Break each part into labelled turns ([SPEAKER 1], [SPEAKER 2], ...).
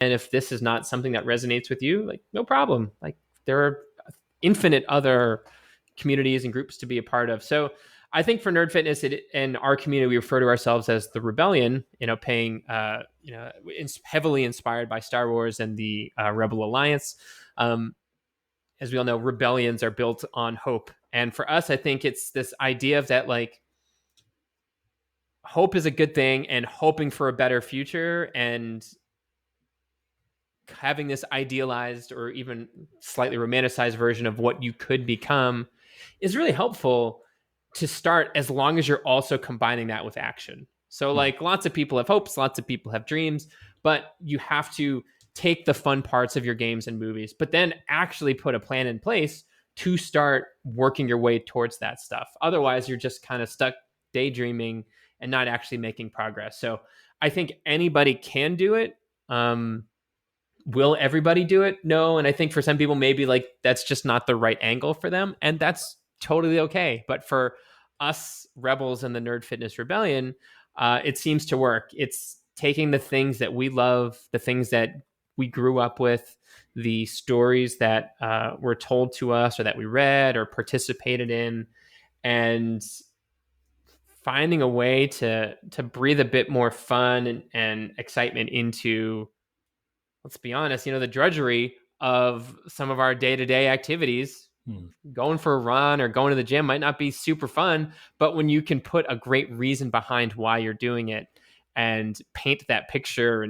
[SPEAKER 1] And if this is not something that resonates with you, like, no problem. Like, there are infinite other communities and groups to be a part of. So I think for Nerd Fitness, in our community, we refer to ourselves as the Rebellion. Paying heavily inspired by Star Wars and the Rebel Alliance. As we all know, rebellions are built on hope, and for us, I think it's this idea of that, like, hope is a good thing, and hoping for a better future, and having this idealized or even slightly romanticized version of what you could become is really helpful to start, as long as you're also combining that with action. So, like, lots of people have hopes, lots of people have dreams, but you have to take the fun parts of your games and movies, but then actually put a plan in place to start working your way towards that stuff. Otherwise, you're just kind of stuck daydreaming and not actually making progress. So I think anybody can do it. Will everybody do it? No. And I think for some people, maybe, like, that's just not the right angle for them. And that's totally okay. But for us rebels in the Nerd Fitness Rebellion, it seems to work. It's taking the things that we love, the things that we grew up with, the stories that were told to us or that we read or participated in, and finding a way to breathe a bit more fun and excitement into, let's be honest, the drudgery of some of our day-to-day activities. Going for a run or going to the gym might not be super fun, but when you can put a great reason behind why you're doing it and paint that picture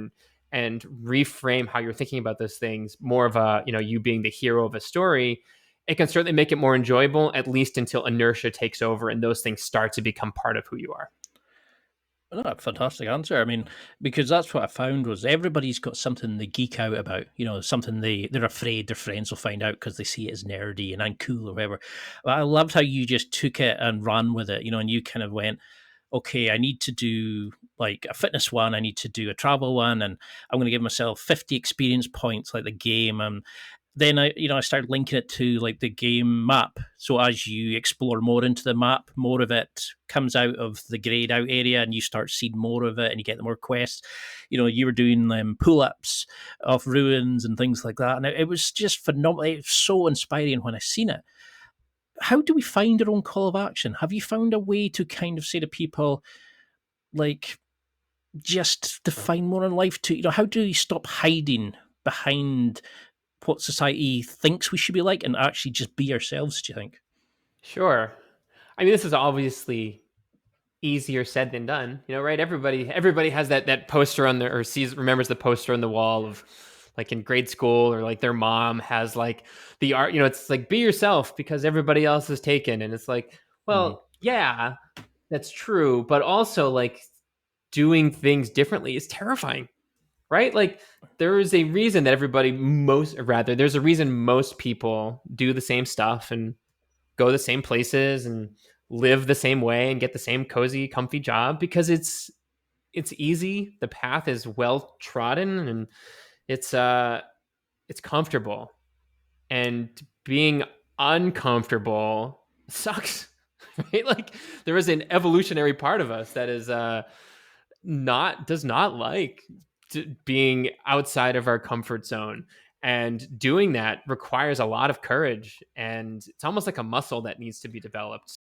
[SPEAKER 1] and reframe how you're thinking about those things, more of a, you being the hero of a story, it can certainly make it more enjoyable, at least until inertia takes over and those things start to become part of who you are.
[SPEAKER 2] Oh, a fantastic answer. I mean, because that's what I found was everybody's got something they geek out about. Something they're afraid their friends will find out because they see it as nerdy and uncool or whatever. But I loved how you just took it and ran with it. And you kind of went, okay, I need to do like a fitness one, I need to do a travel one, and I'm going to give myself 50 experience points like the game. And then I started linking it to like the game map. So as you explore more into the map, more of it comes out of the grayed out area, and you start seeing more of it, and you get more quests. You were doing pull ups of ruins and things like that, and it was just phenomenal. It was so inspiring when I seen it. How do we find our own call of action? Have you found a way to kind of say to people, like, just to find more in life? To how do you stop hiding behind what society thinks we should be like and actually just be ourselves, do you think?
[SPEAKER 1] Sure. I mean, this is obviously easier said than done, right? Everybody has that poster on their, or remembers the poster on the wall of, like, in grade school, or like their mom has, like, the art, it's like, be yourself because everybody else is taken. And it's like,
[SPEAKER 2] Mhm.
[SPEAKER 1] well, yeah, that's true. But also, like, doing things differently is terrifying, right? Like, there is a reason that there's a reason most people do the same stuff and go the same places and live the same way and get the same cozy, comfy job, because it's easy. The path is well trodden, and it's comfortable. And being uncomfortable sucks, right? Like, there is an evolutionary part of us that is not does not like being outside of our comfort zone, and doing that requires a lot of courage, and it's almost like a muscle that needs to be developed.